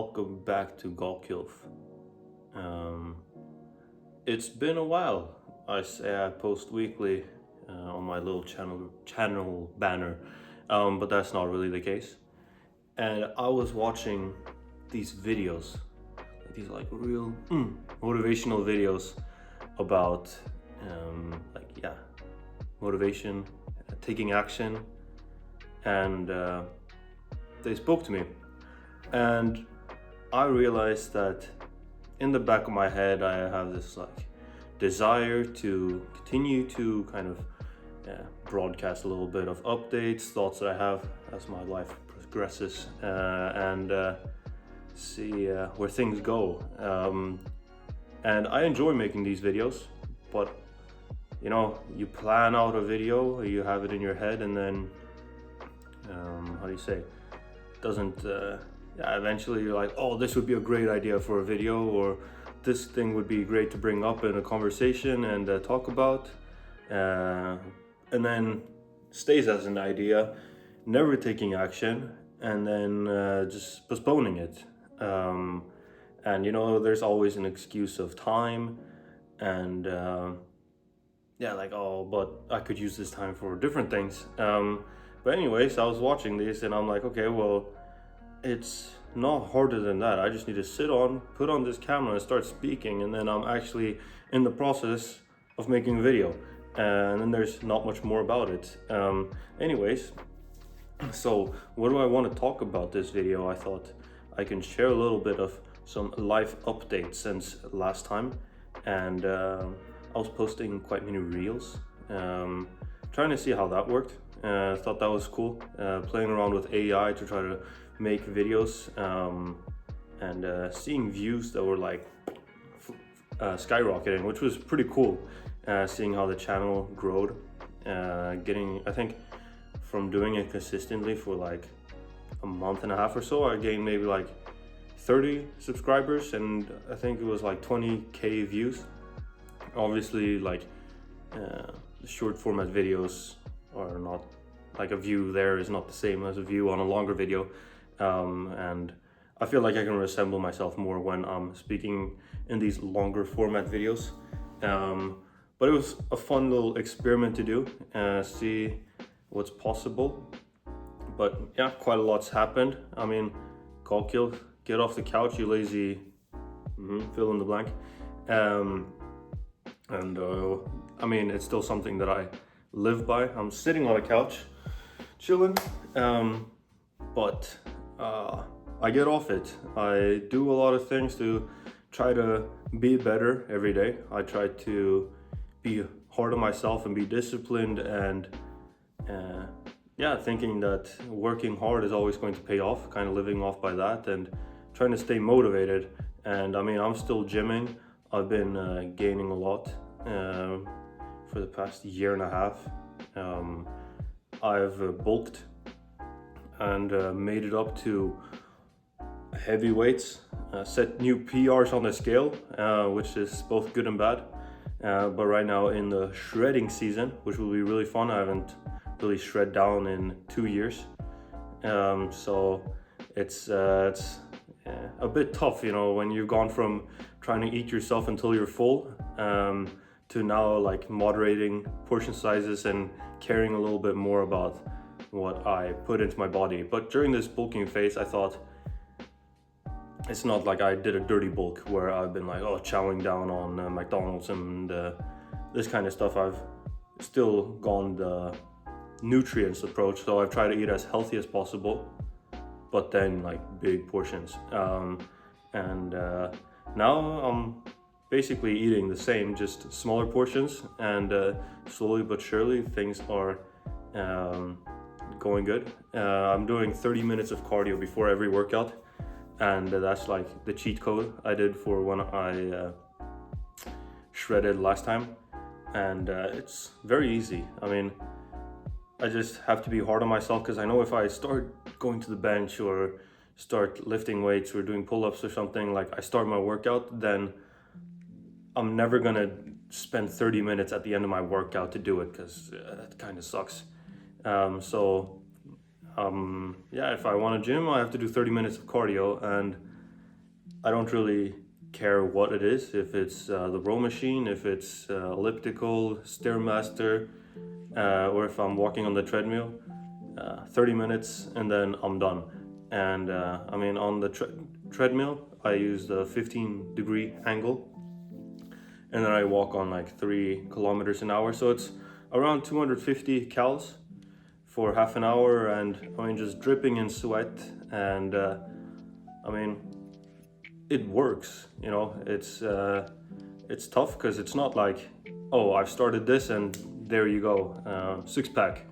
Welcome back to GOTCYLF. It's been a while. I say I post weekly on my little channel banner, but that's not really the case. And I was watching these videos, these like real motivational videos about motivation, taking action, and they spoke to me. And I realized that in the back of my head, I have this like desire to continue to kind of broadcast a little bit of updates, thoughts that I have as my life progresses, and see where things go. And I enjoy making these videos, but you know, you plan out a video, you have it in your head, and then how do you say, doesn't eventually you're like, oh, this would be a great idea for a video, or this thing would be great to bring up in a conversation and talk about, and then stays as an idea, never taking action, and then just postponing it. And you know, there's always an excuse of time, and like, oh, but I could use this time for different things. But anyways, I was watching this and I'm like, okay, well, it's not harder than that. I just need to put on this camera and start speaking, and then I'm actually in the process of making a video. And then there's not much more about it. Anyways, so what do I want to talk about this video? I thought I can share a little bit of some life updates since last time. And I was posting quite many reels, trying to see how that worked. Thought that was cool, playing around with AI to try to make videos, and seeing views that were like skyrocketing, which was pretty cool. Seeing how the channel growed, getting, I think from doing it consistently for like a month and a half or so, I gained maybe like 30 subscribers, and I think it was like 20k views. Obviously, like the short format videos are not, like a view there is not the same as a view on a longer video, and I feel like I can resemble myself more when I'm speaking in these longer format videos. But it was a fun little experiment to do, see what's possible. But yeah, quite a lot's happened. I mean, GOTCYLF, get off the couch, you lazy, fill in the blank. I mean, it's still something that I live by. I'm sitting on a couch, chilling, but I get off it. I do a lot of things to try to be better every day. I try to be hard on myself and be disciplined, and thinking that working hard is always going to pay off, kind of living off by that and trying to stay motivated. And I mean, I'm still gymming. I've been gaining a lot for the past year and a half. I've bulked and made it up to heavy weights, set new PRs on the scale, which is both good and bad. But right now in the shredding season, which will be really fun. I haven't really shred down in 2 years. So it's a bit tough, you know, when you've gone from trying to eat yourself until you're full, to now like moderating portion sizes and caring a little bit more about what I put into my body. But during this bulking phase, I thought it's not like I did a dirty bulk where I've been like, chowing down on McDonald's and this kind of stuff. I've still gone the nutrients approach, so I've tried to eat as healthy as possible, but then like big portions. And now I'm basically eating the same, just smaller portions, and slowly but surely things are going good. I'm doing 30 minutes of cardio before every workout, and that's like the cheat code I did for when I shredded last time. And it's very easy. I mean, I just have to be hard on myself, because I know if I start going to the bench or start lifting weights or doing pull-ups or something, like I start my workout, then I'm never gonna spend 30 minutes at the end of my workout to do it, because that kind of sucks. If I want to gym, I have to do 30 minutes of cardio, and I don't really care what it is, if it's the row machine, if it's elliptical, stairmaster, or if I'm walking on the treadmill. 30 minutes and then I'm done. And I mean, on the treadmill, I use the 15-degree angle, and then I walk on like 3 kilometers an hour. So it's around 250 cals for half an hour, and I mean, just dripping in sweat. And I mean, it works. You know, it's tough because it's not like, oh, I've started this and there you go, six pack,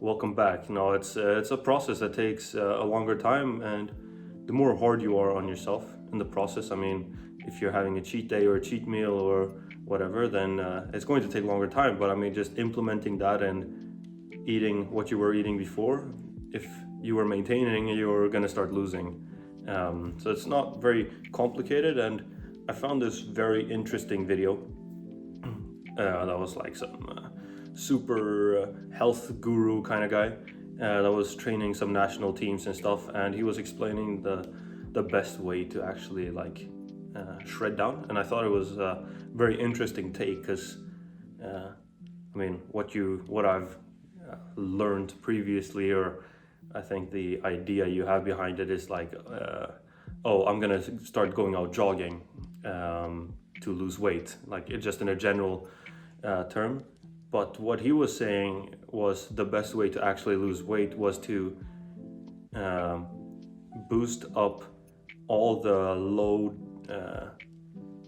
welcome back. No, it's a process that takes a longer time, and the more hard you are on yourself in the process. I mean, if you're having a cheat day or a cheat meal or whatever, then it's going to take longer time. But I mean, just implementing that and eating what you were eating before, if you were maintaining, you're gonna start losing. So it's not very complicated, and I found this very interesting video that was like some super health guru kind of guy that was training some national teams and stuff, and he was explaining the best way to actually like shred down. And I thought it was a very interesting take, because I mean, what I've learned previously, or I think the idea you have behind it is like, oh, I'm gonna start going out jogging to lose weight, like it just in a general term. But what he was saying was the best way to actually lose weight was to boost up all the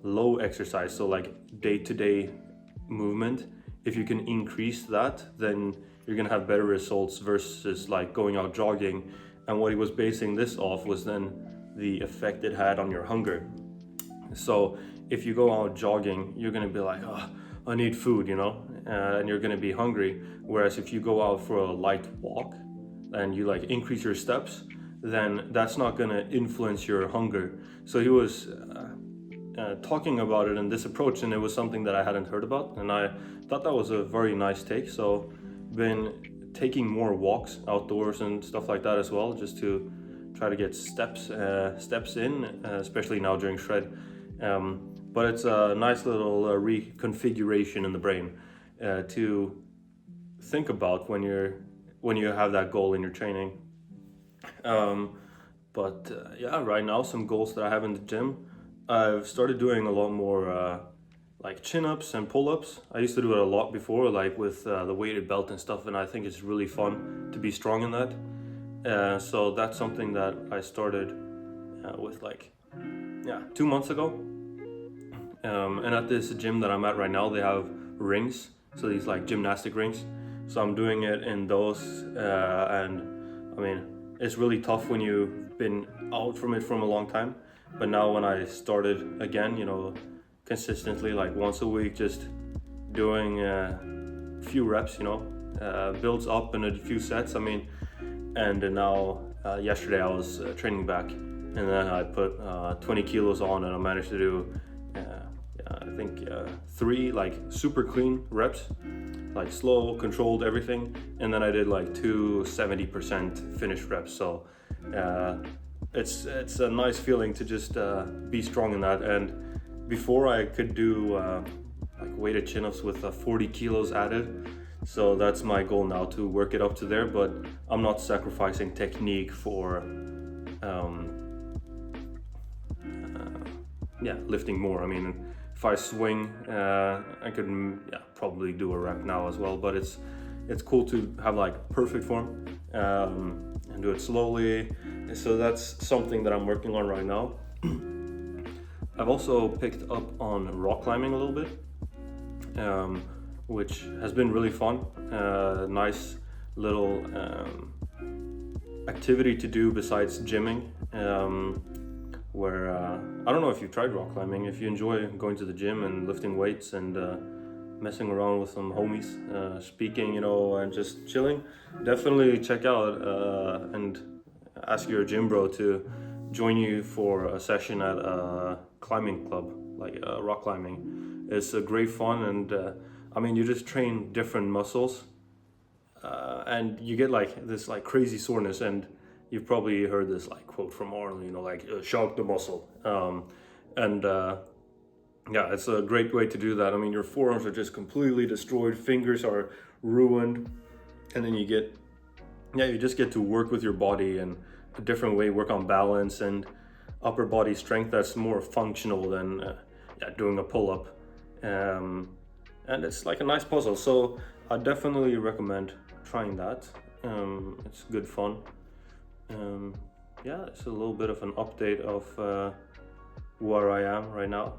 low exercise, so like day-to-day movement. If you can increase that, then you're gonna have better results versus like going out jogging. And what he was basing this off was then the effect it had on your hunger. So if you go out jogging, you're gonna be like, oh, I need food, you know, and you're gonna be hungry. Whereas if you go out for a light walk and you like increase your steps, then that's not gonna influence your hunger. So he was talking about it in this approach, and it was something that I hadn't heard about, and I thought that was a very nice take. So been taking more walks outdoors and stuff like that as well, just to try to get steps in, especially now during shred. But it's a nice little reconfiguration in the brain to think about when you have that goal in your training. Yeah, right now some goals that I have in the gym. I've started doing a lot more like chin-ups and pull-ups. I used to do it a lot before, like with the weighted belt and stuff, and I think it's really fun to be strong in that. So that's something that I started with like 2 months ago. And at this gym that I'm at right now, they have rings, so these like gymnastic rings. So I'm doing it in those, and I mean, it's really tough when you've been out from it from a long time. But now when I started again, you know, consistently, like once a week, just doing a few reps, you know, builds up in a few sets. I mean, and now yesterday I was training back, and then I put 20 kilos on, and I managed to do I think 3 like super clean reps, like slow, controlled, everything, and then I did like 2 70% finished reps. So it's a nice feeling to just be strong in that. And before I could do like weighted chin-ups with 40 kilos added, so that's my goal now, to work it up to there. But I'm not sacrificing technique for lifting more. I mean, if I swing, I could probably do a rep now as well, but it's cool to have like perfect form and do it slowly. So that's something that I'm working on right now. I've also picked up on rock climbing a little bit, which has been really fun. Nice little activity to do besides gymming. Where I don't know if you've tried rock climbing. If you enjoy going to the gym and lifting weights and messing around with some homies, speaking, you know, and just chilling, definitely check out and ask your gym bro to join you for a session at a climbing club, like rock climbing. It's a great fun, and I mean, you just train different muscles, and you get like this like crazy soreness, and you've probably heard this like quote from Arnold, you know, like shock the muscle. And yeah, it's a great way to do that. I mean, your forearms are just completely destroyed, fingers are ruined, and then you just get to work with your body in a different way, work on balance and upper body strength that's more functional than doing a pull-up. And it's like a nice puzzle, so I definitely recommend trying that. It's good fun. Yeah, it's a little bit of an update of where I am right now.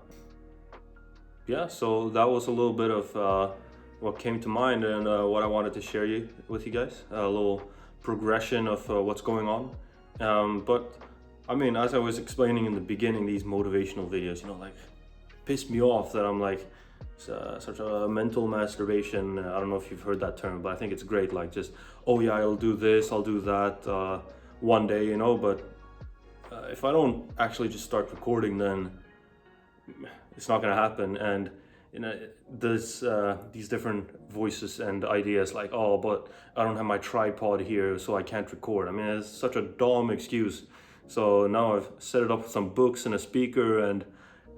Yeah, so that was a little bit of what came to mind and what I wanted to share with you guys. A little progression of what's going on. But I mean, as I was explaining in the beginning, these motivational videos, you know, like piss me off that I'm like such a mental masturbation. I don't know if you've heard that term, but I think it's great. Like just, oh yeah, I'll do this, I'll do that one day, you know, but if I don't actually just start recording, then it's not gonna happen. And you know, there's these different voices and ideas like, oh, but I don't have my tripod here, so I can't record. I mean, it's such a dumb excuse. So now I've set it up with some books and a speaker, and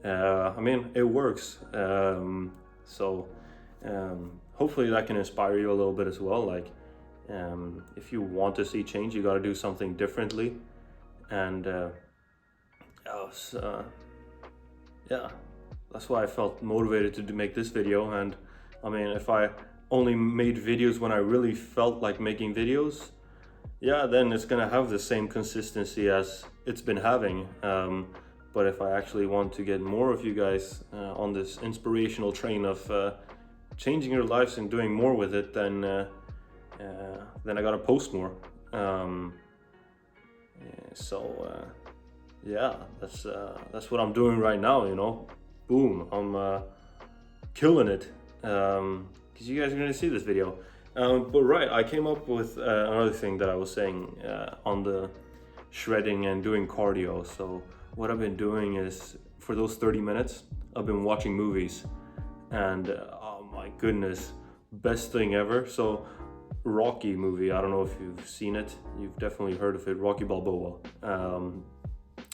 I mean, it works. So hopefully that can inspire you a little bit as well. Like, if you want to see change, you got to do something differently. And yeah, that's why I felt motivated to make this video. And I mean, if I only made videos when I really felt like making videos, yeah, then it's gonna have the same consistency as it's been having. But if I actually want to get more of you guys on this inspirational train of changing your lives and doing more with it, then I gotta post more. Yeah, that's what I'm doing right now, you know. Boom, I'm killing it. Because you guys are gonna see this video. But right, I came up with another thing that I was saying on the shredding and doing cardio. So what I've been doing is, for those 30 minutes, I've been watching movies. And oh my goodness, best thing ever. So Rocky movie, I don't know if you've seen it. You've definitely heard of it, Rocky Balboa.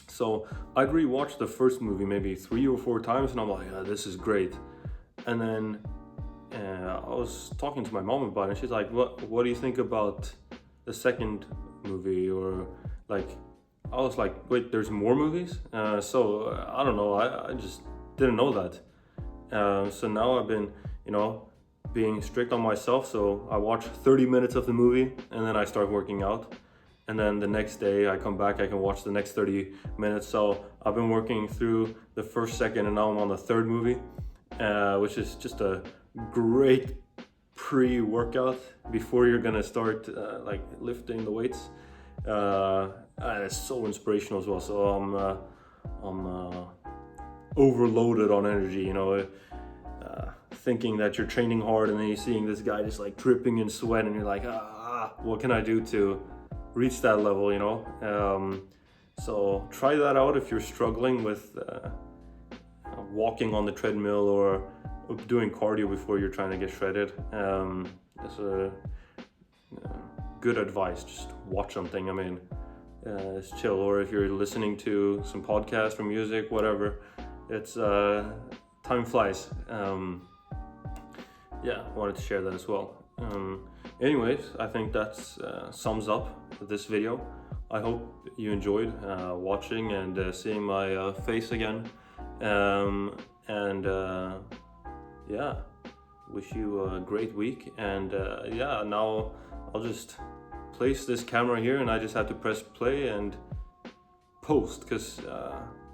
So I'd rewatched the first movie maybe 3 or 4 times, and I'm like, yeah, this is great. And then I was talking to my mom about it, and she's like, what do you think about the second movie? Or like, I was like, wait, there's more movies? So I don't know, I just didn't know that. So now I've been, you know, being strict on myself. So I watch 30 minutes of the movie and then I start working out. And then the next day I come back, I can watch the next 30 minutes. So I've been working through the first, second, and now I'm on the third movie, which is just a great pre-workout before you're gonna start like lifting the weights. And it's so inspirational as well. So I'm overloaded on energy, you know, thinking that you're training hard and then you're seeing this guy just like dripping in sweat and you're like, what can I do to reach that level, you know? So try that out if you're struggling with walking on the treadmill or doing cardio before you're trying to get shredded. It's a good advice. Just watch something. I mean, it's chill. Or if you're listening to some podcast or music, whatever, it's time flies. Yeah, I wanted to share that as well. Anyways, I think that's sums up this video. I hope you enjoyed watching and seeing my face again. Yeah, wish you a great week. And yeah, now I'll just place this camera here and I just have to press play and post, because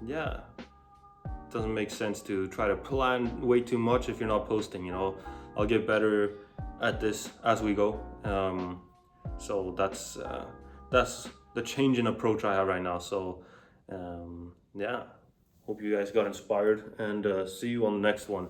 yeah, it doesn't make sense to try to plan way too much if you're not posting, you know. I'll get better at this as we go. So that's the change in approach I have right now. So yeah, hope you guys got inspired, and see you on the next one.